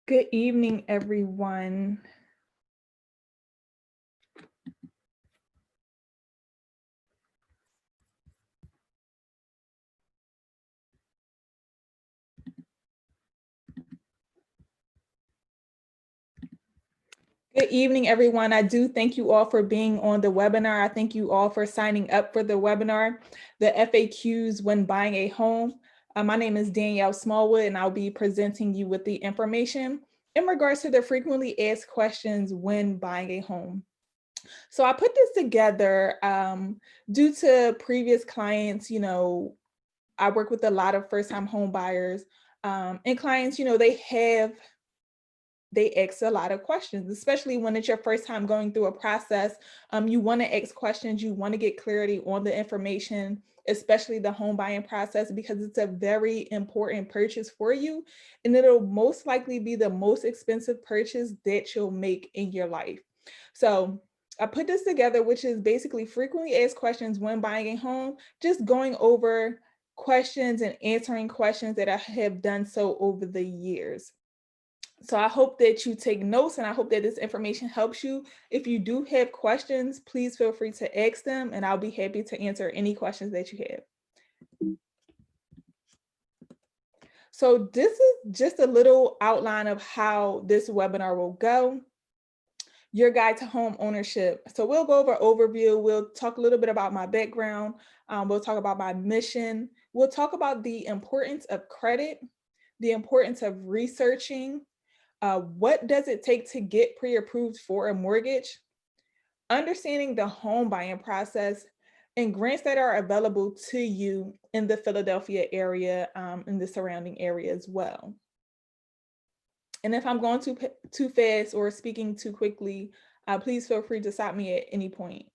Good evening, everyone. Good evening, everyone. I do thank you all for being on the webinar. I thank you all for signing up for the webinar, the FAQs when buying a home. My name is Danielle Smallwood, and I'll be presenting you with the information in regards to the frequently asked questions when buying a home. So I put this together due to previous clients. I work with a lot of first-time home buyers and clients, they ask a lot of questions, especially when it's your first time going through a process. You want to ask questions, you want to get clarity on the information, especially the home buying process, because it's a very important purchase for you. And it'll most likely be the most expensive purchase that you'll make in your life. So I put this together, which is basically frequently asked questions when buying a home, just going over questions and answering questions that I have done so over the years. So I hope that you take notes, and I hope that this information helps you. If you do have questions, please feel free to ask them, and I'll be happy to answer any questions that you have. So this is just a little outline of how this webinar will go. Your guide to home ownership. So we'll go over overview. We'll talk a little bit about my background. We'll talk about my mission. We'll talk about the importance of credit, the importance of researching. What does it take to get pre-approved for a mortgage? Understanding the home buying process and grants that are available to you in the Philadelphia area, in the surrounding area as well. And if I'm going too fast or speaking too quickly, please feel free to stop me at any point.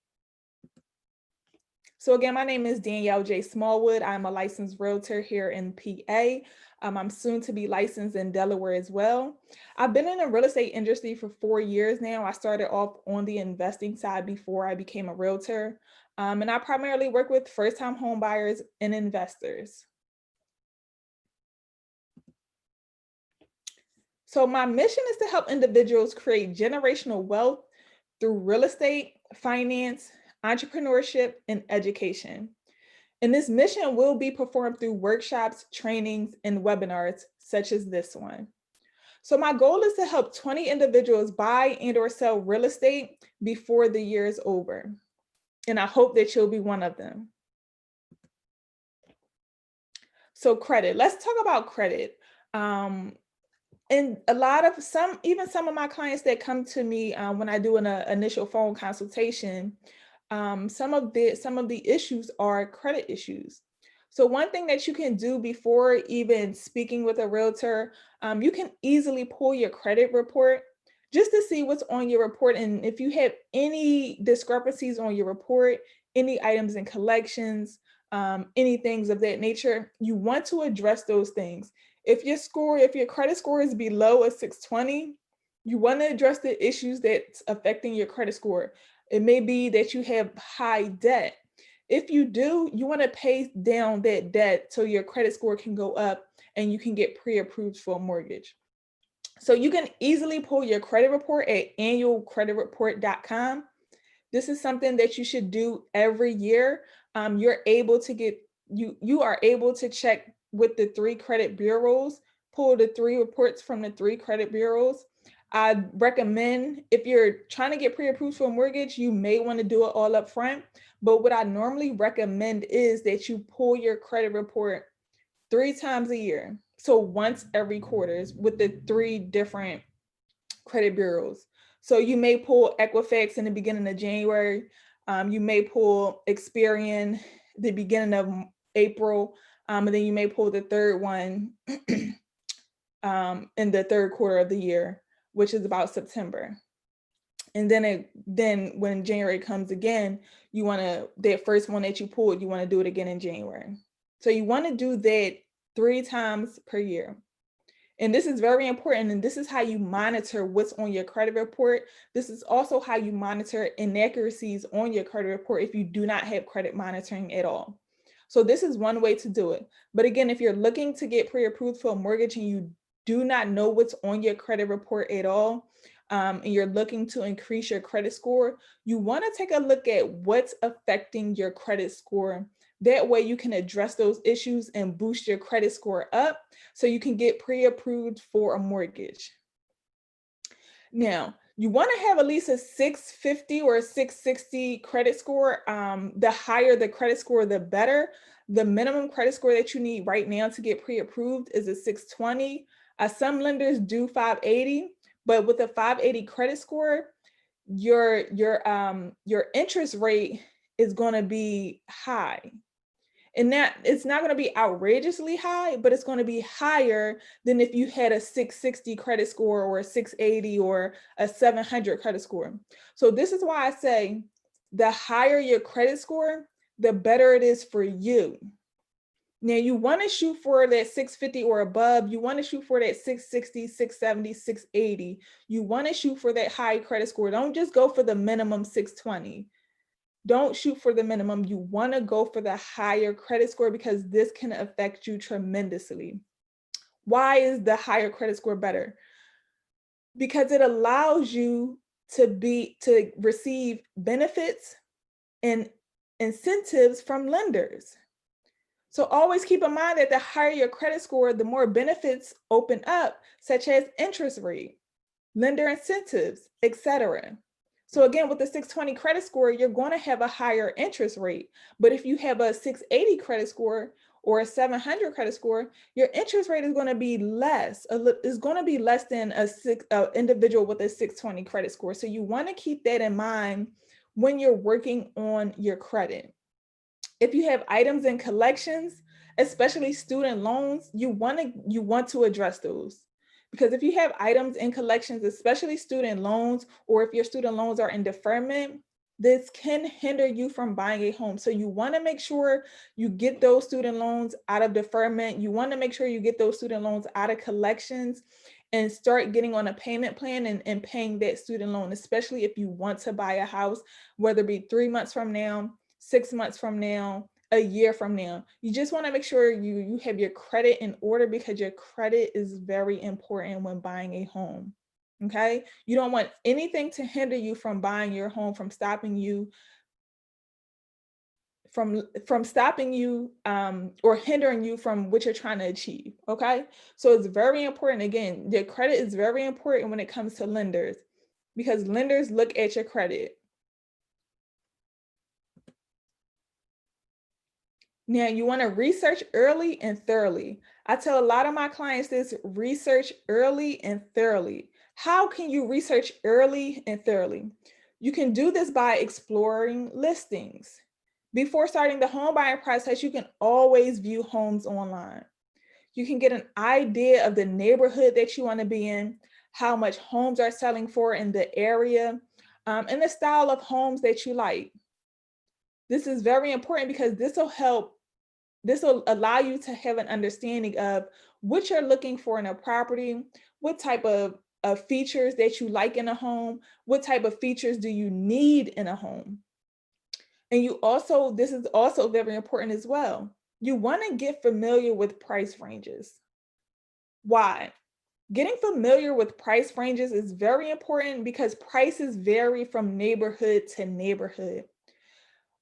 So again, my name is Danielle J. Smallwood. I'm a licensed realtor here in PA. I'm soon to be licensed in Delaware as well. I've been in the real estate industry for 4 years now. I started off on the investing side before I became a realtor. And I primarily work with first-time home buyers and investors. So my mission is to help individuals create generational wealth through real estate, finance, entrepreneurship, and education. And this mission will be performed through workshops, trainings, and webinars such as this one. So my goal is to help 20 individuals buy and or sell real estate before the year is over. And I hope that you'll be one of them. So credit, let's talk about credit. And even some of my clients that come to me when I do an initial phone consultation, some of the issues are credit issues. So one thing that you can do before even speaking with a realtor, you can easily pull your credit report just to see what's on your report. And if you have any discrepancies on your report, any items in collections, any things of that nature, you want to address those things. If your credit score is below a 620, you want to address the issues that's affecting your credit score. It may be that you have high debt. If you do, you want to pay down that debt so your credit score can go up and you can get pre-approved for a mortgage. So you can easily pull your credit report at annualcreditreport.com. This is something that you should do every year. You are able to check with the 3 credit bureaus, pull the 3 reports from the 3 credit bureaus. I recommend, if you're trying to get pre-approved for a mortgage, you may want to do it all up front. But what I normally recommend is that you pull your credit report 3 times a year. So once every quarter with the 3 different credit bureaus. So you may pull Equifax in the beginning of January. You may pull Experian the beginning of April. And then you may pull the third one in the 3rd quarter of the year, which is about September. And then when January comes again, that first one that you pulled, you want to do it again in January. So you want to do that 3 times per year. And this is very important. And this is how you monitor what's on your credit report. This is also how you monitor inaccuracies on your credit report if you do not have credit monitoring at all. So this is one way to do it. But again, if you're looking to get pre-approved for a mortgage and you do not know what's on your credit report at all, and you're looking to increase your credit score, you want to take a look at what's affecting your credit score. That way you can address those issues and boost your credit score up so you can get pre-approved for a mortgage. Now, you want to have at least a 650 or a 660 credit score. The higher the credit score, the better. The minimum credit score that you need right now to get pre-approved is a 620. Some lenders do 580, but with a 580 credit score, your interest rate is going to be high. And that it's not going to be outrageously high, but it's going to be higher than if you had a 660 credit score or a 680 or a 700 credit score. So this is why I say the higher your credit score, the better it is for you. Now you want to shoot for that 650 or above. You want to shoot for that 660, 670, 680. You want to shoot for that high credit score. Don't just go for the minimum 620. Don't shoot for the minimum. You want to go for the higher credit score because this can affect you tremendously. Why is the higher credit score better? Because it allows you to receive benefits and incentives from lenders. So always keep in mind that the higher your credit score, the more benefits open up, such as interest rate, lender incentives, etc. So again, with the 620 credit score, you're going to have a higher interest rate. But if you have a 680 credit score or a 700 credit score, your interest rate is going to be less. It's going to be less than an individual with a 620 credit score. So you want to keep that in mind when you're working on your credit. If you have items in collections, especially student loans, you want to address those. Because if you have items in collections, especially student loans, or if your student loans are in deferment, this can hinder you from buying a home. So you want to make sure you get those student loans out of deferment. You want to make sure you get those student loans out of collections and start getting on a payment plan and paying that student loan, especially if you want to buy a house, whether it be 3 months from now, 6 months from now, a year from now. You just want to make sure you have your credit in order because your credit is very important when buying a home. Okay? You don't want anything to hinder you from buying your home, from stopping you or hindering you from what you're trying to achieve. Okay? So it's very important. Again, your credit is very important when it comes to lenders because lenders look at your credit. Now, you want to research early and thoroughly. I tell a lot of my clients this: research early and thoroughly. How can you research early and thoroughly? You can do this by exploring listings. Before starting the home buying process, you can always view homes online. You can get an idea of the neighborhood that you want to be in, how much homes are selling for in the area, and the style of homes that you like. This is very important because this will allow you to have an understanding of what you're looking for in a property, what type of features that you like in a home, what type of features do you need in a home. And this is also very important as well. You want to get familiar with price ranges. Why? Getting familiar with price ranges is very important because prices vary from neighborhood to neighborhood.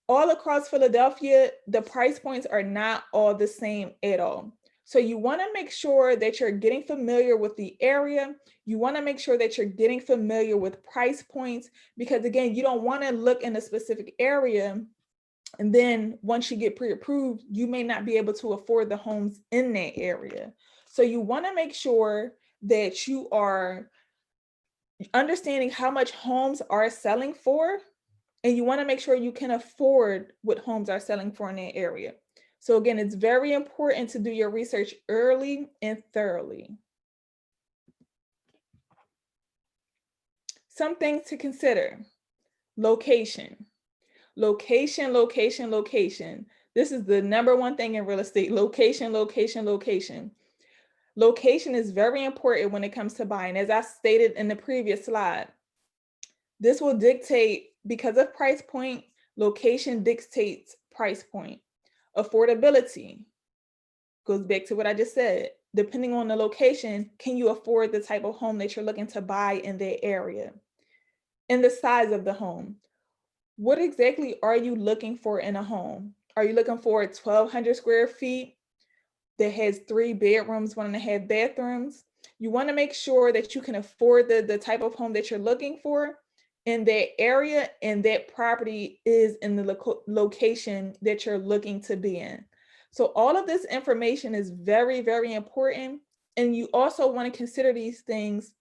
All across Philadelphia, the price points are not all the same at all. So you want to make sure that you're getting familiar with the area. You want to make sure that you're getting familiar with price points because, again, you don't want to look in a specific area and then once you get pre-approved, you may not be able to afford the homes in that area. So you want to make sure that you are understanding how much homes are selling for. And you want to make sure you can afford what homes are selling for in that area. So again, it's very important to do your research early and thoroughly. Some things to consider: location. Location, location, location. This is the number one thing in real estate: location, location, location. Location is very important when it comes to buying. As I stated in the previous slide, this will dictate, because of price point, location dictates price point. Affordability goes back to what I just said. depending on the location, can you afford the type of home that you're looking to buy in that area? And the size of the home. What exactly are you looking for in a home? Are you looking for 1,200 square feet that has 3 bedrooms, 1.5 bathrooms? You want to make sure that you can afford the type of home that you're looking for in that area, and that property is in the location that you're looking to be in. So all of this information is very, very important. And you also want to consider these things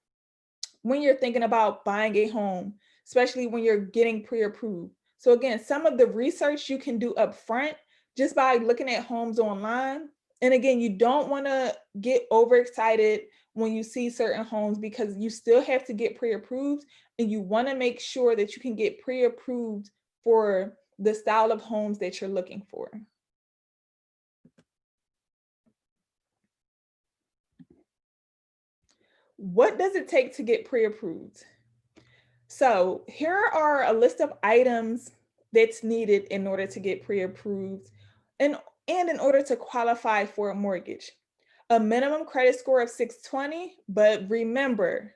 when you're thinking about buying a home, especially when you're getting pre-approved. So again, some of the research you can do up front just by looking at homes online. And again, you don't want to get overexcited when you see certain homes, because you still have to get pre-approved, and you want to make sure that you can get pre-approved for the style of homes that you're looking for. What does it take to get pre-approved? So here are a list of items that's needed in order to get pre-approved and in order to qualify for a mortgage. A minimum credit score of 620, but remember,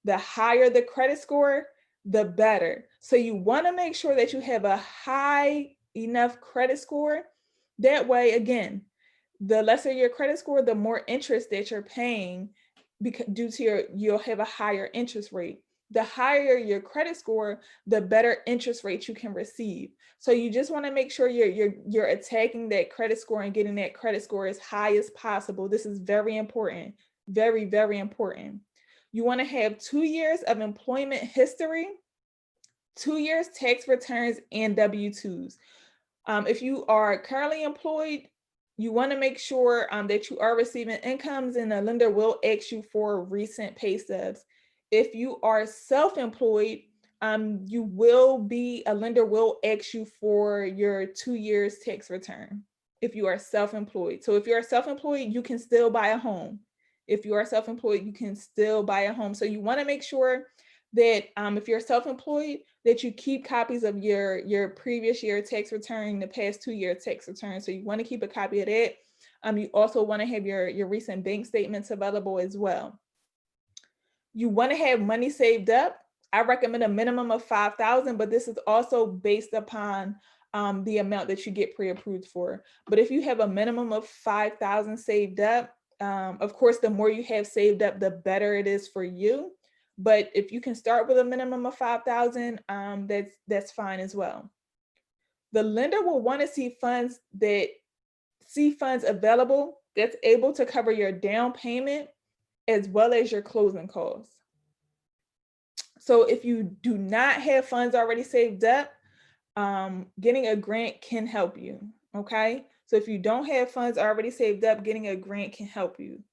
the higher the credit score, the better. So you want to make sure that you have a high enough credit score. That way, again, the lesser your credit score, the more interest that you're paying, because due to you'll have a higher interest rate. The higher your credit score, the better interest rate you can receive. So you just want to make sure you're attacking that credit score and getting that credit score as high as possible. This is very important, very, very important. You want to have 2 years of employment history, 2 years tax returns, and W-2s. If you are currently employed, you want to make sure that you are receiving incomes, and the lender will ask you for recent pay stubs. If you are self-employed, a lender will ask you for your 2 years tax return if you are self-employed. So if you are self-employed, you can still buy a home. If you are self-employed, you can still buy a home. So you want to make sure that if you're self-employed, that you keep copies of your previous year tax return, the past 2 year tax return. So you want to keep a copy of that. You also want to have your recent bank statements available as well. You want to have money saved up. I recommend a minimum of $5,000, but this is also based upon the amount that you get pre-approved for. But if you have a minimum of $5,000 saved up, of course, the more you have saved up, the better it is for you. But if you can start with a minimum of $5,000, that's fine as well. The lender will want to see funds available that's able to cover your down payment as well as your closing costs. So if you do not have funds already saved up, getting a grant can help you. Okay, so if you don't have funds already saved up, getting a grant can help you.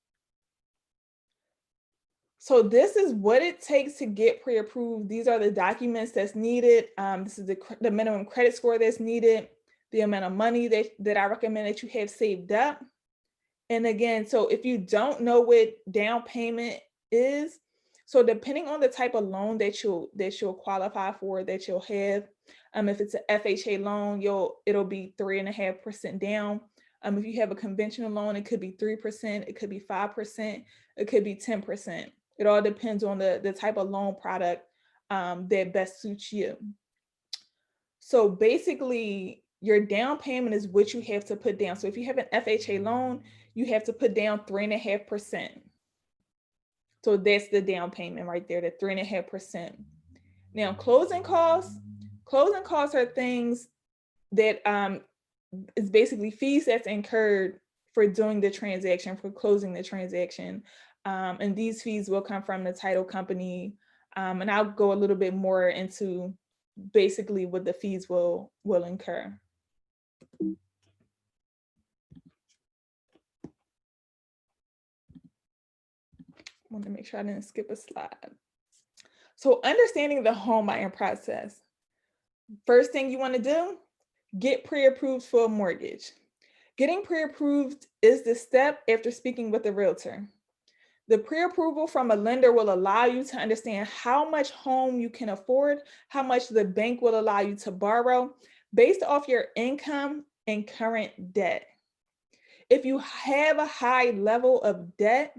So this is what it takes to get pre-approved. These are the documents that's needed. This is the minimum credit score that's needed, the amount of money that I recommend that you have saved up. And again, so if you don't know what down payment is, so depending on the type of loan that you'll qualify for, that you'll have, if it's an FHA loan, it'll be 3.5% down. If you have a conventional loan, it could be 3%, it could be 5%, it could be 10%. It all depends on the type of loan product that best suits you. So basically, your down payment is what you have to put down. So if you have an FHA loan, you have to put down 3.5%. So that's the down payment right there, the 3.5%. Now, closing costs are things that is basically fees that's incurred for doing the transaction, for closing the transaction. And these fees will come from the title company. And I'll go a little bit more into basically what the fees will incur. I want to make sure I didn't skip a slide. So understanding the home buying process. First thing you want to do, get pre-approved for a mortgage. Getting pre-approved is the step after speaking with a realtor. The pre-approval from a lender will allow you to understand how much home you can afford, how much the bank will allow you to borrow based off your income and current debt. If you have a high level of debt,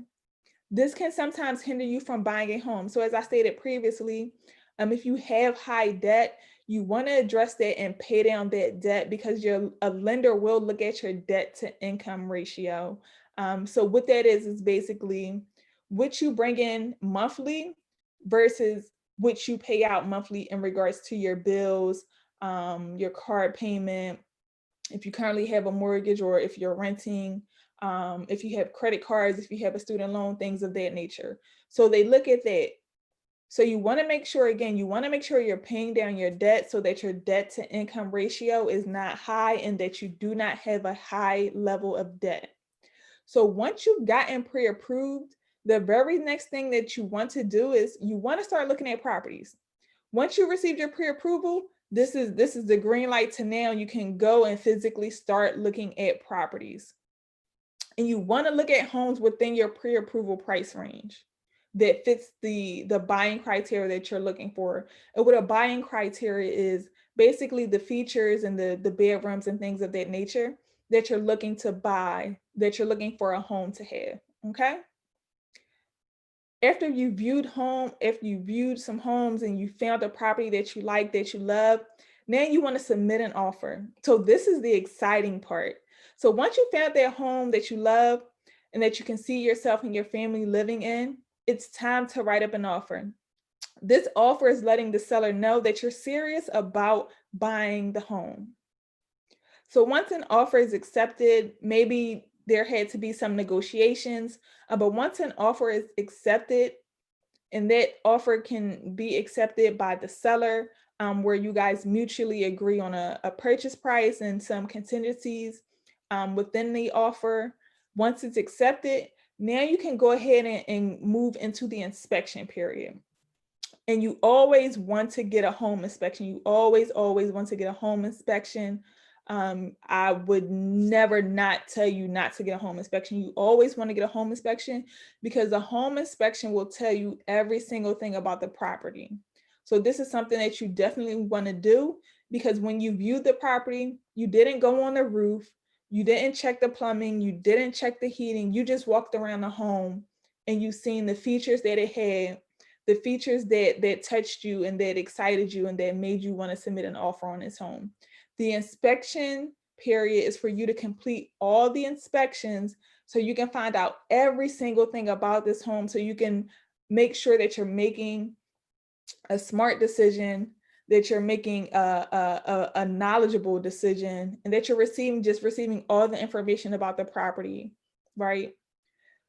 this can sometimes hinder you from buying a home. So as I stated previously, if you have high debt, you want to address that and pay down that debt, because a lender will look at your debt to income ratio. So what that is basically what you bring in monthly versus what you pay out monthly in regards to your bills, your card payment, if you currently have a mortgage or if you're renting, if you have credit cards, if you have a student loan, things of that nature. So they look at that. So you want to make sure, again, you want to make sure you're paying down your debt so that your debt to income ratio is not high and that you do not have a high level of debt. So once you've gotten pre-approved, the very next thing that you want to do is you want to start looking at properties. Once you received your pre-approval, this is the green light to now you can go and physically start looking at properties. And you want to look at homes within your pre-approval price range that fits the buying criteria that you're looking for. And what a buying criteria is basically the features and the bedrooms and things of that nature that you're looking to buy, that you're looking for a home to have, okay? After you viewed some homes and you found a property that you like, that you love, now you want to submit an offer. So this is the exciting part. So once you found that home that you love and that you can see yourself and your family living in, it's time to write up an offer. This offer is letting the seller know that you're serious about buying the home. So once an offer is accepted, maybe there had to be some negotiations, but once an offer is accepted, and that offer can be accepted by the seller, where you guys mutually agree on a purchase price and some contingencies within the offer. Once it's accepted, now you can go ahead and move into the inspection period. And you always want to get a home inspection. You always want to get a home inspection. I would never not tell you not to get a home inspection. You always want to get a home inspection because the home inspection will tell you every single thing about the property. So this is something that you definitely want to do, because when you viewed the property, you didn't go on the roof, you didn't check the plumbing, you didn't check the heating, you just walked around the home and you've seen the features that it had, the features that touched you and that excited you and that made you want to submit an offer on this home. The inspection period is for you to complete all the inspections so you can find out every single thing about this home, so you can make sure that you're making a smart decision, that you're making a knowledgeable decision, and that you're receiving all the information about the property, right?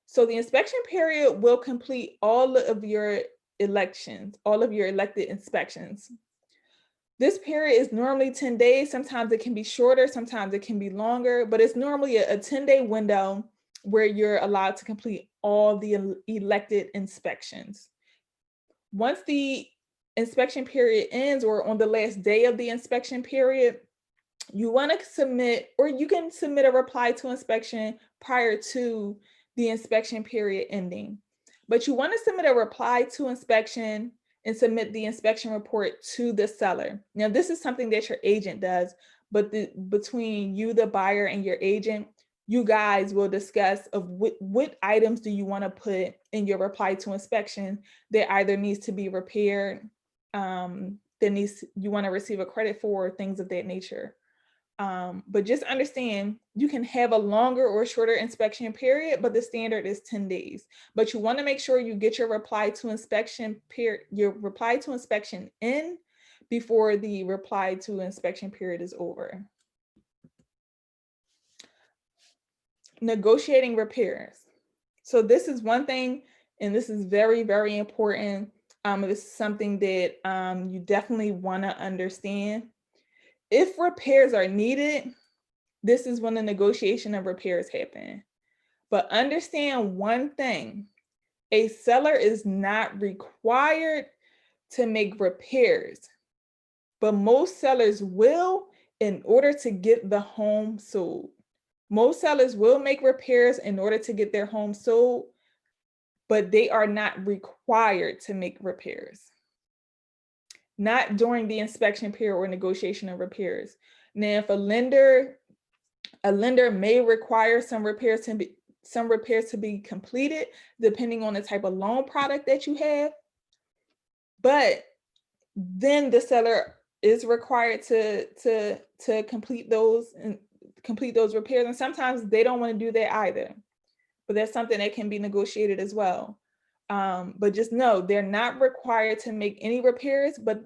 So the inspection period will complete all of your all of your elected inspections. This period is normally 10 days. Sometimes it can be shorter, sometimes it can be longer, but it's normally a 10-day window where you're allowed to complete all the elected inspections. Once the inspection period ends, or on the last day of the inspection period, you want to submit, or you can submit a reply to inspection prior to the inspection period ending. But you want to submit a reply to inspection and submit the inspection report to the seller. Now, this is something that your agent does, but between you, the buyer, and your agent, you guys will discuss of what items do you want to put in your reply to inspection that either needs to be repaired, you want to receive a credit for, things of that nature. But just understand, you can have a longer or shorter inspection period, but the standard is 10 days. But you want to make sure you get your reply to inspection in before the reply to inspection period is over. Negotiating repairs. So this is one thing, and this is very, very important. This is something that you definitely want to understand. If repairs are needed, this is when the negotiation of repairs happen. But understand one thing, a seller is not required to make repairs, but most sellers will in order to get the home sold. Most sellers will make repairs in order to get their home sold, but they are not required to make repairs. Not during the inspection period or negotiation of repairs. Now, if a lender A lender may require some repairs to be completed depending on the type of loan product that you have. But then the seller is required to complete those repairs. And sometimes they don't want to do that either. But that's something that can be negotiated as well. But just know they're not required to make any repairs, but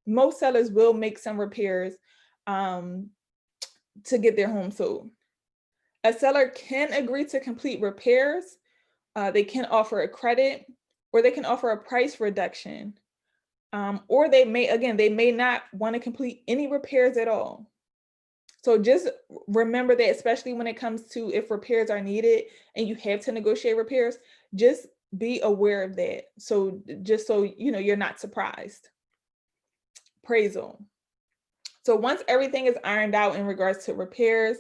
most sellers will make some repairs to get their home sold. A seller can agree to complete repairs. They can offer a credit, or they can offer a price reduction. Or they may not want to complete any repairs at all. So just remember that, especially when it comes to if repairs are needed and you have to negotiate repairs, just be aware of that. So just so you know, you're not surprised. Appraisal. So once everything is ironed out in regards to repairs,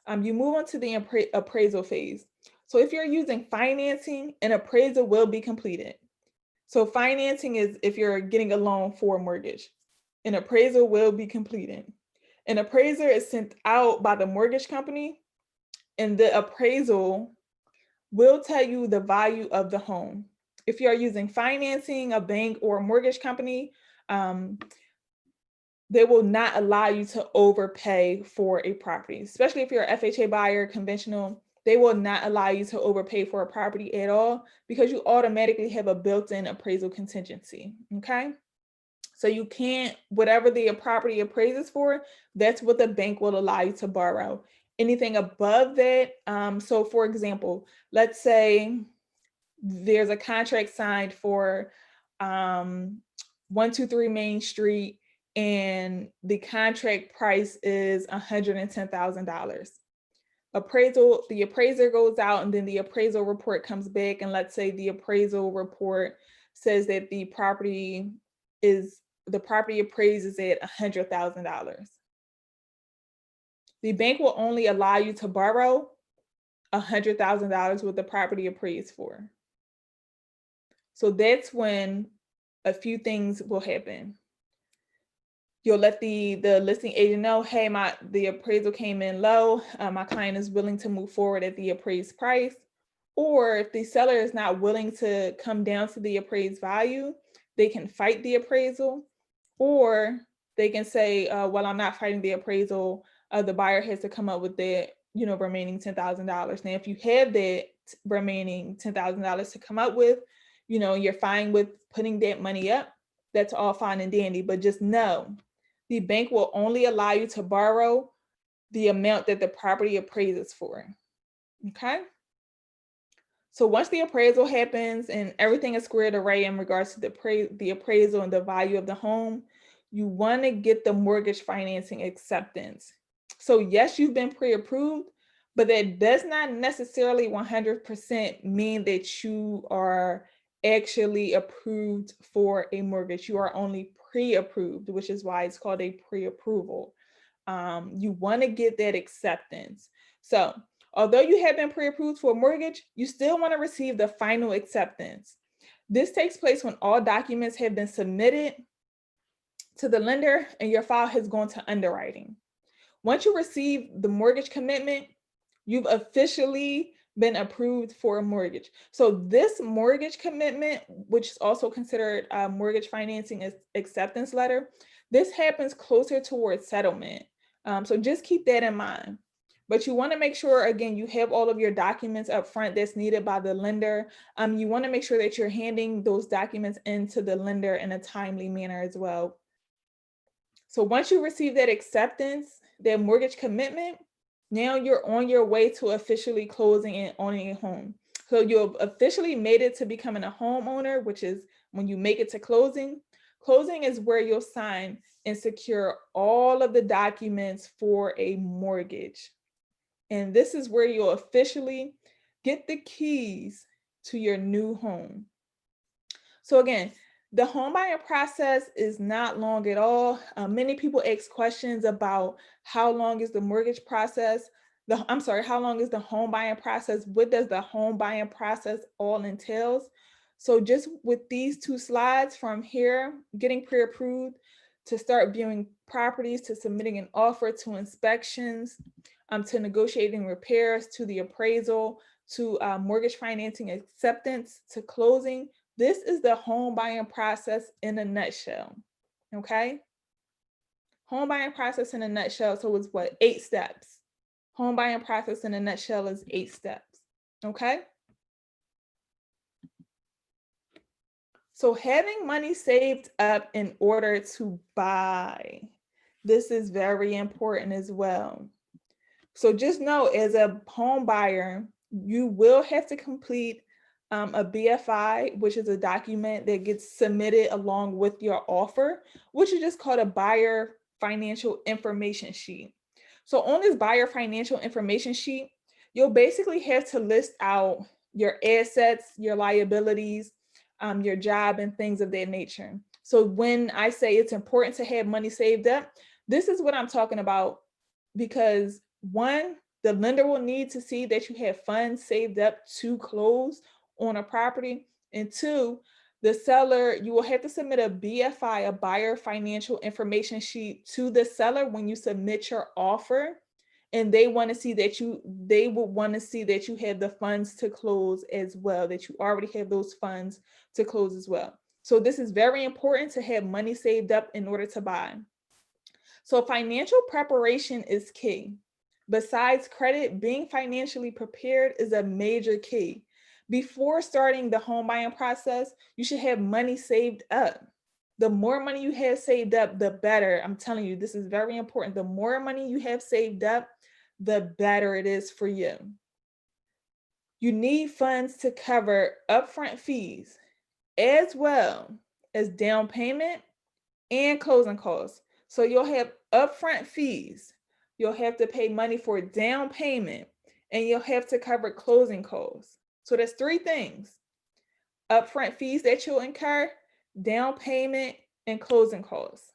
you move on to the appraisal phase. So if you're using financing, an appraisal will be completed. So financing is if you're getting a loan for a mortgage. An appraisal will be completed. An appraiser is sent out by the mortgage company, and the appraisal will tell you the value of the home. If you are using financing, a bank, or a mortgage company, they will not allow you to overpay for a property, especially if you're an FHA buyer, conventional. They will not allow you to overpay for a property at all because you automatically have a built-in appraisal contingency, okay? So you can't, whatever the property appraises for, that's what the bank will allow you to borrow. Anything above that, so for example, let's say there's a contract signed for 123 Main Street and the contract price is $110,000. The appraiser goes out and then the appraisal report comes back, and let's say the appraisal report says that the property appraises at $100,000. The bank will only allow you to borrow $100,000 what the property appraised for. So that's when a few things will happen. You'll let the listing agent know, hey, the appraisal came in low. My client is willing to move forward at the appraised price. Or if the seller is not willing to come down to the appraised value, they can fight the appraisal, or they can say, well, I'm not fighting the appraisal. The buyer has to come up with the remaining $10,000. Now, if you have that remaining $10,000 to come up with, you're fine with putting that money up. That's all fine and dandy, but just know the bank will only allow you to borrow the amount that the property appraises for, okay? So once the appraisal happens and everything is squared away in regards to the appraisal and the value of the home, you want to get the mortgage financing acceptance. So yes, you've been pre-approved, but that does not necessarily 100% mean that you are actually approved for a mortgage. You are only pre-approved, which is why it's called a pre-approval. You want to get that acceptance. So although you have been pre-approved for a mortgage, you still want to receive the final acceptance. This takes place when all documents have been submitted to the lender and your file has gone to underwriting. Once you receive the mortgage commitment, you've officially been approved for a mortgage. So this mortgage commitment, which is also considered a mortgage financing acceptance letter, this happens closer towards settlement. So just keep that in mind. But you want to make sure, again, you have all of your documents up front that's needed by the lender. You want to make sure that you're handing those documents into the lender in a timely manner as well. So once you receive that acceptance, that mortgage commitment, now you're on your way to officially closing and owning a home. So you've officially made it to becoming a homeowner, which is when you make it to closing. Closing is where you'll sign and secure all of the documents for a mortgage. And this is where you'll officially get the keys to your new home. So again, the home buying process is not long at all. Many people ask questions about how long is the mortgage process? How long is the home buying process? What does the home buying process all entails? So just with these two slides from here, getting pre-approved, to start viewing properties, to submitting an offer, to inspections, to negotiating repairs, to the appraisal, to mortgage financing acceptance, to closing. This is the home buying process in a nutshell, okay? Home buying process in a nutshell, so it's what, 8 steps. Home buying process in a nutshell is 8 steps, okay? So having money saved up in order to buy, this is very important as well. So just know, as a home buyer, you will have to complete a BFI, which is a document that gets submitted along with your offer, which is just called a buyer financial information sheet. So on this buyer financial information sheet, you'll basically have to list out your assets, your liabilities, your job, and things of that nature. So when I say it's important to have money saved up, this is what I'm talking about, because one, the lender will need to see that you have funds saved up to close on a property. And two, the seller, you will have to submit a BFI, a buyer financial information sheet, to the seller when you submit your offer. And they want to see that they will want to see that you have the funds to close as well, that you already have those funds to close as well. So this is very important to have money saved up in order to buy. So financial preparation is key. Besides credit, being financially prepared is a major key. Before starting the home buying process, you should have money saved up. The more money you have saved up, the better. I'm telling you, this is very important. The more money you have saved up, the better it is for you. You need funds to cover upfront fees, as well as down payment and closing costs. So you'll have upfront fees, you'll have to pay money for down payment, and you'll have to cover closing costs. So that's 3 things: upfront fees that you'll incur, down payment, and closing costs.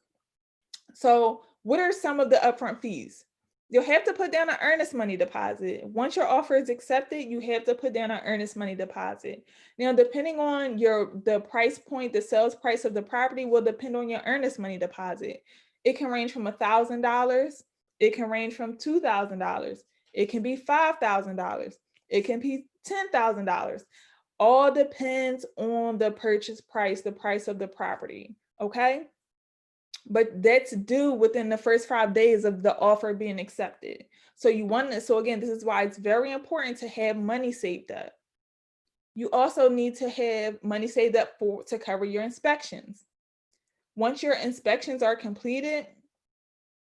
So what are some of the upfront fees? You'll have to put down an earnest money deposit. Once your offer is accepted, you have to put down an earnest money deposit. Now, depending on the price point, the sales price of the property will depend on your earnest money deposit. It can range from $1,000. It can range from $2,000. It can be $5,000. It can be $10,000. All depends on the purchase price, the price of the property, okay? But that's due within the first 5 days of the offer being accepted. So again, this is why it's very important to have money saved up. You also need to have money saved up to cover your inspections. Once your inspections are completed,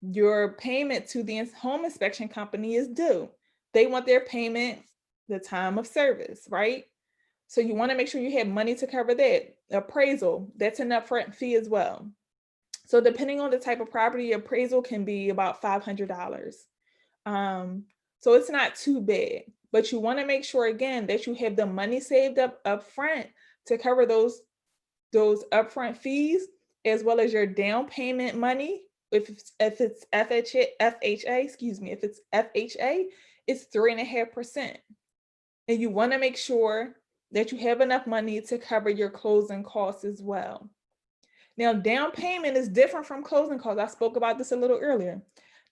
your payment to the home inspection company is due. They want their payment the time of service, right? So you want to make sure you have money to cover that. Appraisal, that's an upfront fee as well. So depending on the type of property, appraisal can be about $500. So it's not too bad, but you want to make sure, again, that you have the money saved up front to cover those upfront fees, as well as your down payment money. If it's FHA, excuse me, if it's FHA, it's 3.5%. And you want to make sure that you have enough money to cover your closing costs as well. Now, down payment is different from closing costs. I spoke about this a little earlier.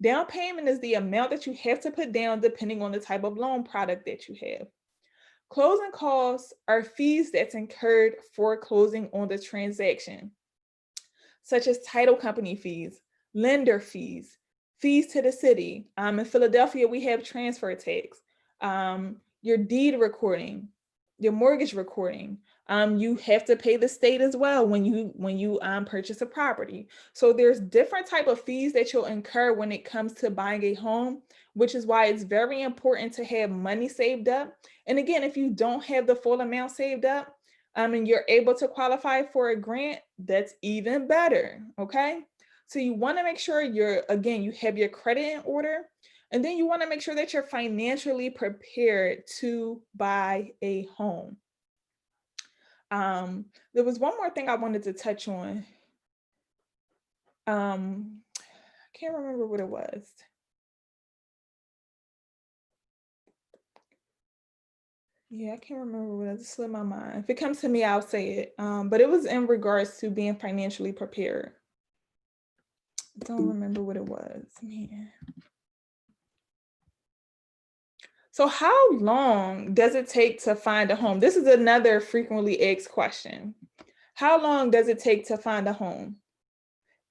Down payment is the amount that you have to put down depending on the type of loan product that you have. Closing costs are fees that's incurred for closing on the transaction, such as title company fees, lender fees, fees to the city. In Philadelphia, we have transfer tax, your deed recording, your mortgage recording. You have to pay the state as well when you purchase a property. So there's different type of fees that you'll incur when it comes to buying a home, which is why it's very important to have money saved up. And again, if you don't have the full amount saved up, and you're able to qualify for a grant, that's even better, okay? So you wanna make sure you have your credit in order, and then you wanna make sure that you're financially prepared to buy a home. There was one more thing I wanted to touch on. I can't remember what it was. Yeah, I can't remember what it slipped my mind. If it comes to me, I'll say it. But it was in regards to being financially prepared. Don't remember what it was, man. So how long does it take to find a home? This is another frequently asked question. How long does it take to find a home?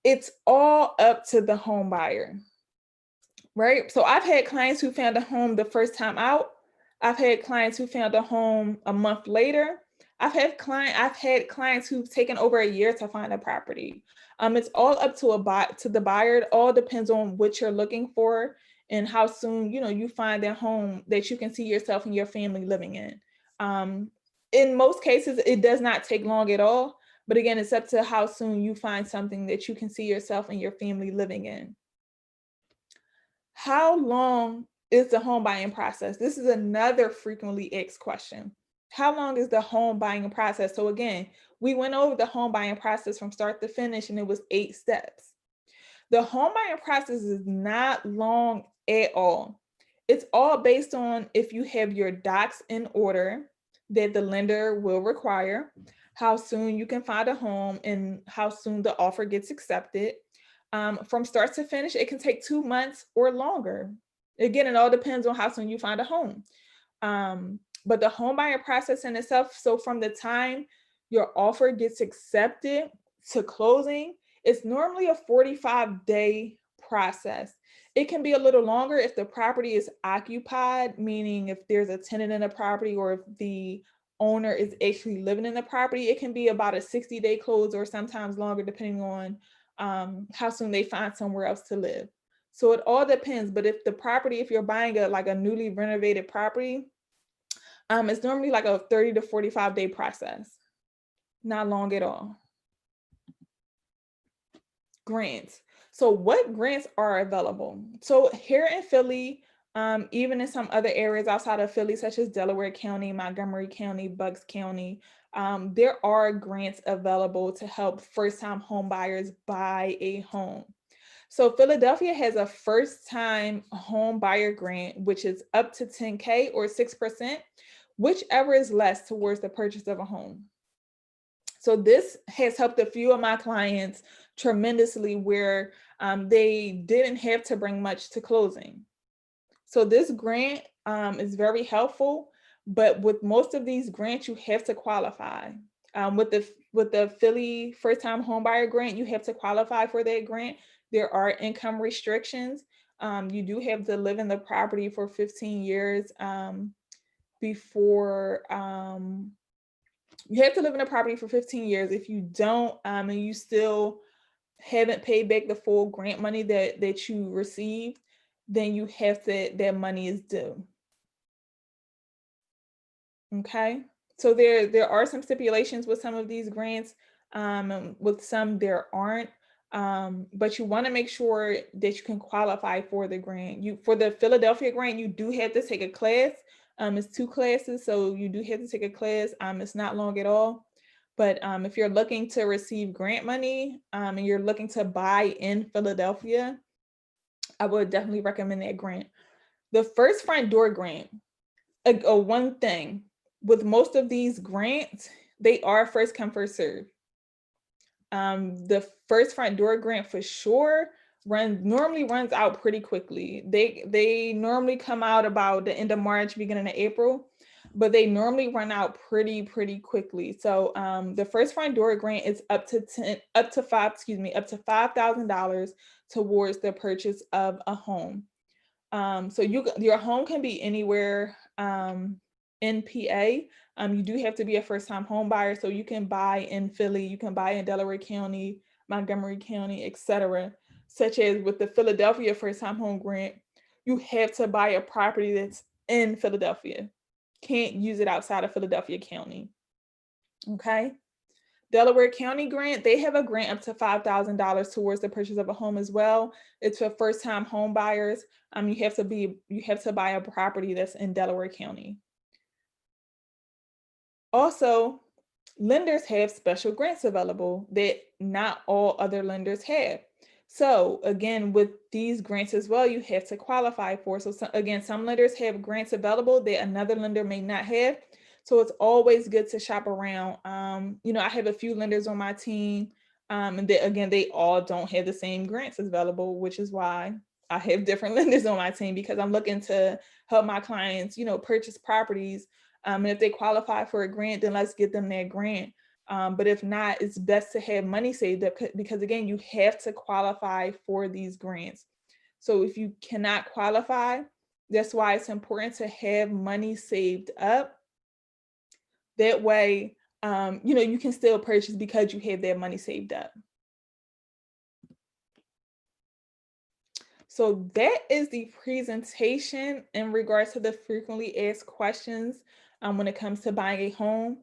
It's all up to the home buyer, right? So I've had clients who found a home the first time out. I've had clients who found a home a month later. I've had clients who've taken over a year to find a property. It's all up to the buyer. It all depends on what you're looking for and how soon, you find a home that you can see yourself and your family living in. In most cases, it does not take long at all. But again, it's up to how soon you find something that you can see yourself and your family living in. How long is the home buying process? This is another frequently asked question. How long is the home buying process? So again, we went over the home buying process from start to finish, and it was 8 steps. The home buying process is not long at all. It's all based on if you have your docs in order that the lender will require, how soon you can find a home, and how soon the offer gets accepted. From start to finish, it can take 2 months or longer. Again, it all depends on how soon you find a home. But the home buying process in itself, so from the time your offer gets accepted to closing, it's normally a 45-day process. It can be a little longer if the property is occupied, meaning if there's a tenant in the property or if the owner is actually living in the property. It can be about a 60-day close or sometimes longer, depending on how soon they find somewhere else to live. So it all depends. But if you're buying a newly renovated property, it's normally like a 30 to 45-day process. Not long at all. Grants. So what grants are available? So here in Philly, even in some other areas outside of Philly, such as Delaware County, Montgomery County, Bucks County, there are grants available to help first-time home buyers buy a home. So Philadelphia has a first-time home buyer grant, which is up to $10K or 6%, whichever is less towards the purchase of a home. So this has helped a few of my clients tremendously where they didn't have to bring much to closing. So this grant is very helpful, but with most of these grants, you have to qualify. With the Philly first time homebuyer grant, you have to qualify for that grant. There are income restrictions. You do have to live in the property for 15 years before you have to live in a property for 15 years. If you don't, and you still haven't paid back the full grant money that you received, then that money is due. Okay. So there are some stipulations with some of these grants. And with some there aren't. But you want to make sure that you can qualify for the grant. For the Philadelphia grant, you do have to take a class. It's 2 classes, so you do have to take a class. It's not long at all. But if you're looking to receive grant money and you're looking to buy in Philadelphia, I would definitely recommend that grant. The first front door grant, one thing with most of these grants, they are first come, first serve. The first front door grant for sure normally runs out pretty quickly. They normally come out about the end of March, beginning of April, but they normally run out pretty quickly. So the first front door grant is up to $5,000 towards the purchase of a home. So your home can be anywhere in PA. You do have to be a first-time home buyer, so you can buy in Philly, you can buy in Delaware County, Montgomery County, etc. Such as with the Philadelphia first-time home grant, you have to buy a property that's in Philadelphia. Can't use it outside of Philadelphia County. Okay. Delaware County grant, they have a grant up to $5,000 towards the purchase of a home as well. It's for first-time home buyers. You have to buy a property that's in Delaware County. Also, lenders have special grants available that not all other lenders have. So again, with these grants as well, you have to qualify for. So again, some lenders have grants available that another lender may not have. So it's always good to shop around. I have a few lenders on my team, and they all don't have the same grants available, which is why I have different lenders on my team, because I'm looking to help my clients, purchase properties. And if they qualify for a grant, then let's get them that grant. But if not, it's best to have money saved up because again, you have to qualify for these grants. So if you cannot qualify, that's why it's important to have money saved up. That way, you can still purchase because you have that money saved up. So that is the presentation in regards to the frequently asked questions when it comes to buying a home.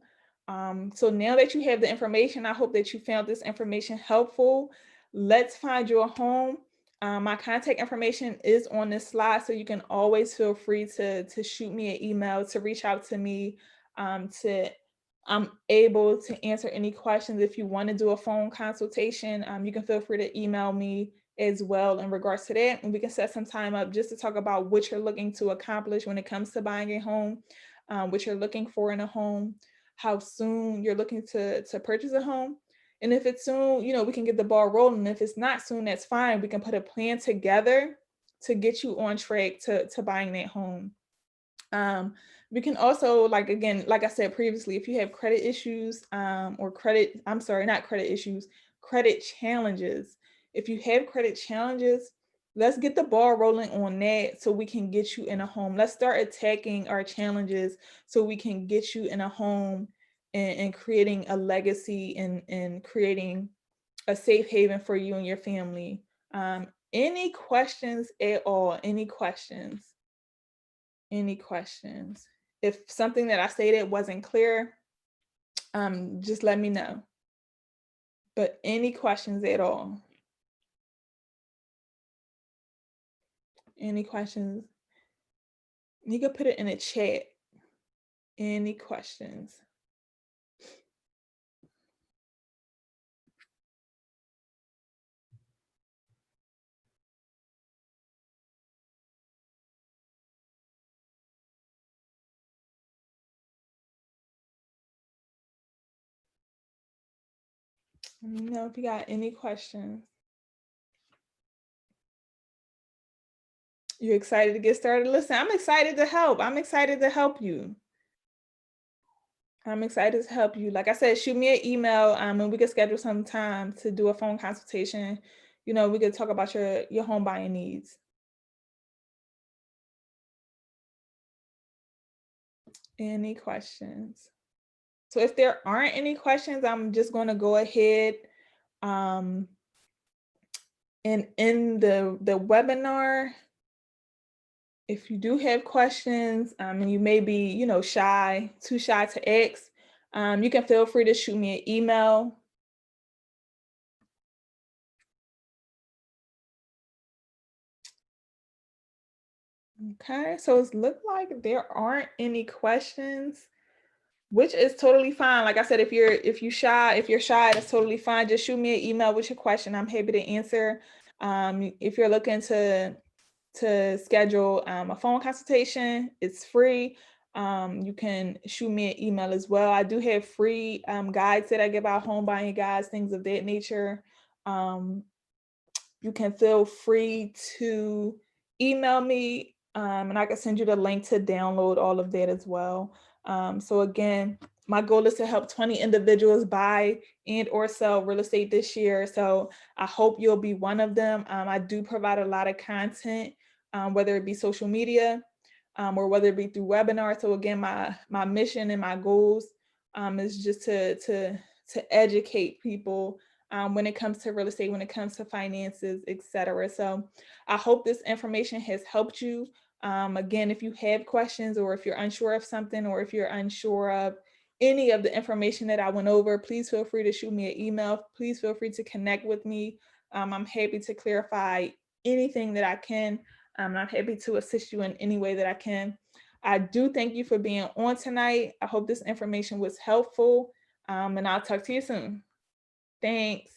So now that you have the information, I hope that you found this information helpful. Let's find you a home. My contact information is on this slide, so you can always feel free to shoot me an email, to reach out to me, I'm able to answer any questions. If you want to do a phone consultation, you can feel free to email me as well in regards to that. And we can set some time up just to talk about what you're looking to accomplish when it comes to buying a home, what you're looking for in a home, how soon you're looking to purchase a home. And if it's soon, we can get the ball rolling. If it's not soon, that's fine. We can put a plan together to get you on track to buying that home. We can also, like, again, like I said previously, if you have credit issues or not credit issues, credit challenges. If you have credit challenges, let's get the ball rolling on that so we can get you in a home. Let's start attacking our challenges so we can get you in a home and creating a legacy and creating a safe haven for you and your family. Any questions at all? Any questions? Any questions? If something that I stated wasn't clear, just let me know. But any questions at all? Any questions? You can put it in the chat. Any questions? Let me know if you got any questions. You excited to get started? Listen, I'm excited to help. I'm excited to help you. I'm excited to help you. Like I said, shoot me an email and we can schedule some time to do a phone consultation. We could talk about your home buying needs. Any questions? So if there aren't any questions, I'm just going to go ahead and in the webinar. If you do have questions and you may be, too shy to ask, you can feel free to shoot me an email. Okay, so it looks like there aren't any questions, which is totally fine. Like I said, if you're shy, that's totally fine. Just shoot me an email with your question. I'm happy to answer. If you're looking to schedule a phone consultation, it's free. You can shoot me an email as well. I do have free guides that I give out, home buying guides, things of that nature. You can feel free to email me and I can send you the link to download all of that as well. So again, my goal is to help 20 individuals buy and or sell real estate this year. So I hope you'll be one of them. I do provide a lot of content, whether it be social media or whether it be through webinars. So again, my mission and my goals is just to educate people when it comes to real estate, when it comes to finances, etc. So I hope this information has helped you. Again, if you have questions or if you're unsure of something or if you're unsure of any of the information that I went over, please feel free to shoot me an email. Please feel free to connect with me. I'm happy to clarify anything that I can. I'm happy to assist you in any way that I can. I do thank you for being on tonight. I hope this information was helpful and I'll talk to you soon. Thanks.